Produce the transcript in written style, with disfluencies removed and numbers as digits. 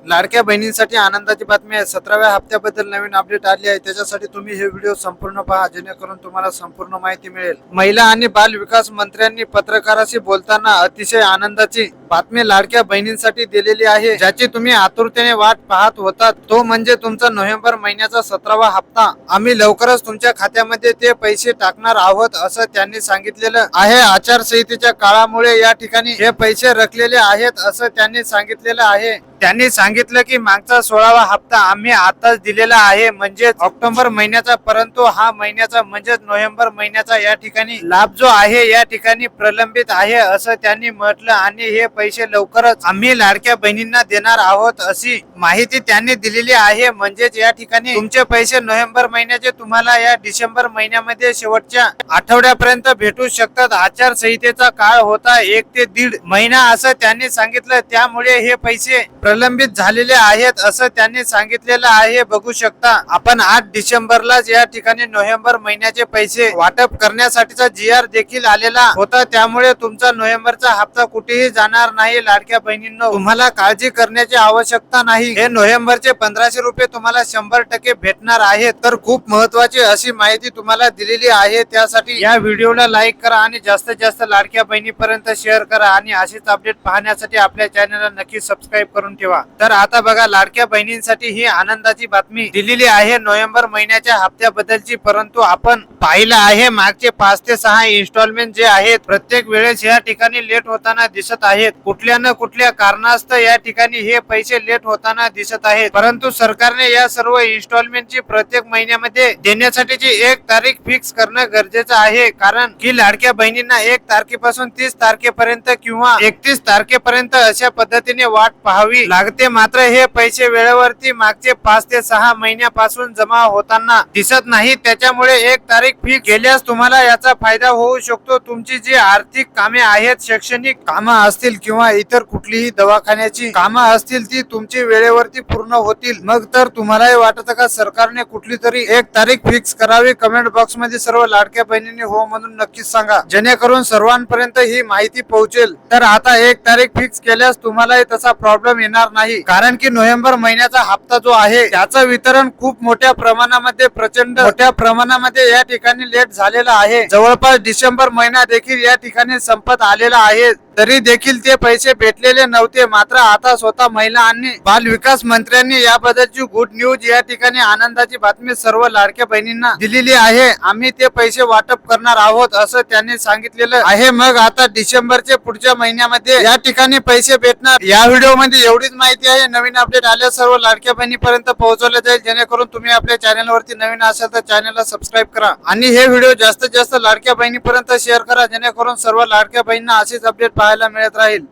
लाडक्या बहिणींसाठी आनंदाची बातमी आहे। 17व्या हप्त्याबद्दल नवीन अपडेट आली आहे। त्याच्यासाठी तुम्ही हे व्हिडिओ संपूर्ण पहा, जेणेकरून तुम्हाला संपूर्ण माहिती मिळेल। महिला आणि बाल विकास मंत्र्यांनी पत्रकारांशी बोलताना अतिशय आनंदाची बातमी लाडक्या बहिणींसाठी दिलेली आहे, ज्याची तुम्ही आतुरतेने वाट पाहत होता। तो म्हणजे तुमचा नोव्हेंबर महिन्याचा 17वा हप्ता। आम्ही लवकरच तुमच्या खात्यामध्ये ते पैसे टाकणार आहोत, असं त्यांनी सांगितलेलं आहे। आचारसंहितेच्या काळामुळे या ठिकाणी हे पैसे रखलेले आहेत, असं त्यांनी सांगितलेलं आहे। त्यांनी सांगितलं की मागचा 16वा हप्ता आम्ही आताच दिलेला आहे, म्हणजे ऑक्टोबर महिन्याचा, परंतु हा महिन्याचा म्हणजे नोव्हेंबर महिन्याचा या ठिकाणी लाभ जो आहे या ठिकाणी प्रलंबित आहे, असं त्यांनी म्हटलं। आणि हे पैसे लवकरच आम्ही लाडक्या बहिणींना देणार आहोत, अशी माहिती त्यांनी दिलेली आहे। म्हणजेच या ठिकाणी तुमचे पैसे नोव्हेंबर महिन्याचे तुम्हाला या डिसेंबर महिन्यामध्ये शेवटच्या आठवड्यापर्यंत भेटू शकतात। आचारसंहितेचा काळ होता 1 ते 1.5 महिना, असं त्यांनी सांगितलं। त्यामुळे हे पैसे प्रलंबित झालेले आहेत, असं त्यांनी सांगितलेलं आहे। बघू शकता आपण 8 डिसेंबरलाच या ठिकाणी नोव्हेंबर महिन्याचे पैसे वाटप करण्यासाठीचा GR देखील आलेला होता। त्यामुळे तुमचा नोव्हेंबरचा हप्ता कुठेही जाणार नाही लाडक्या बहिणींनो, तुम्हाला काळजी करण्याची आवश्यकता नाही। हे नोव्हेंबरचे 1500 रुपये तुम्हाला 100% भेटणार आहेत। तर खूप महत्वाची अशी माहिती तुम्हाला दिलेली आहे। त्यासाठी या व्हिडिओला लाईक करा आणि जास्तीत जास्त लाडक्या बहिणीपर्यंत शेअर करा, आणि अशीच अपडेट पाहण्यासाठी आपल्या चॅनलला नक्की सबस्क्राईब करून ठेवा। तर आता बघा, लाडक्या बहिणींसाठी ही आनंदाची बातमी दिलेली आहे नोव्हेंबर महिन्याच्या हप्त्याबद्दलची। परंतु आपण पाहिलं आहे मागचे 5 ते 6 इन्स्टॉलमेंट जे आहेत, प्रत्येक वेळेस या ठिकाणी लेट होताना दिसत आहेत। कुठल्या न कुठल्या कारणास्तव या ठिकाणी हे पैसे लेट होताना दिसत आहेत। परंतु सरकारने या सर्व इन्स्टॉलमेंटची प्रत्येक महिन्यामध्ये देण्यासाठीची एक तारीख फिक्स करणं गरजेचं आहे, कारण की लाडक्या बहिणींना 1 तारखेपासून 30 तारखेपर्यंत किंवा 31 तारखेपर्यंत अशा पद्धतीने वाट पाहावी लागते। मात्र हे पैसे वेळेवरती मागचे 5 ते 6 महिन्यापासून जमा होताना दिसत नाही। त्याच्यामुळे 1 तारीख फिक्स केल्यास तुम्हाला याचा फायदा होऊ शकतो। तुमची जी आर्थिक कामे आहेत, शैक्षणिक कामं असतील किंवा इतर कुठलीही दवाखान्याची कामं असतील, ती तुमची वेळेवरती पूर्ण होतील। मग तर तुम्हालाही वाटतं का सरकारने कुठली तरी 1 तारीख फिक्स करावी? कमेंट बॉक्स मध्ये सर्व लाडक्या बहिणींनी हो म्हणून नक्कीच सांगा, जेणेकरून सर्वांपर्यंत ही माहिती पोहोचेल। तर आता 1 तारीख फिक्स केल्यास तुम्हालाही तसा प्रॉब्लेम येणार नाही, कारण की नोव्हेंबर महिन्याचा हप्ता जो आहे त्याचं वितरण खूप मोठ्या प्रमाणामध्ये, प्रचंड मोठ्या प्रमाणामध्ये या ठिकाणी लेट झालेला आहे। जवळपास डिसेंबर महिना देखील या ठिकाणी संपत आलेला आहे, तरी देखील ते पैसे भेटलेले नव्हते। मात्र आता स्वतः महिला आणि बाल विकास मंत्र्यांनी याबद्दलची गुड न्यूज, या ठिकाणी आनंदाची बातमी सर्व लाडक्या बहिणींना दिलेली आहे। आम्ही ते पैसे वाटप करणार आहोत, असं त्यांनी सांगितलेलं आहे। मग आता डिसेंबरचे पुढच्या महिन्यामध्ये या ठिकाणी पैसे भेटणार। या व्हिडिओ मध्ये एवढीच माहिती आहे। नवीन अपडेट आल्यास सर्व लाडक्या बहिणीपर्यंत पोहोचवले जाईल, जेणेकरून तुम्ही आपल्या चॅनलवरती नवीन असाल तर चॅनलला सबस्क्राईब करा, आणि हे व्हिडिओ जास्तीत जास्त लाडक्या बहिणीपर्यंत शेअर करा, जेणेकरून सर्व लाडक्या बहिणींना अशीच अपडेट पाहायला मिळत राहील।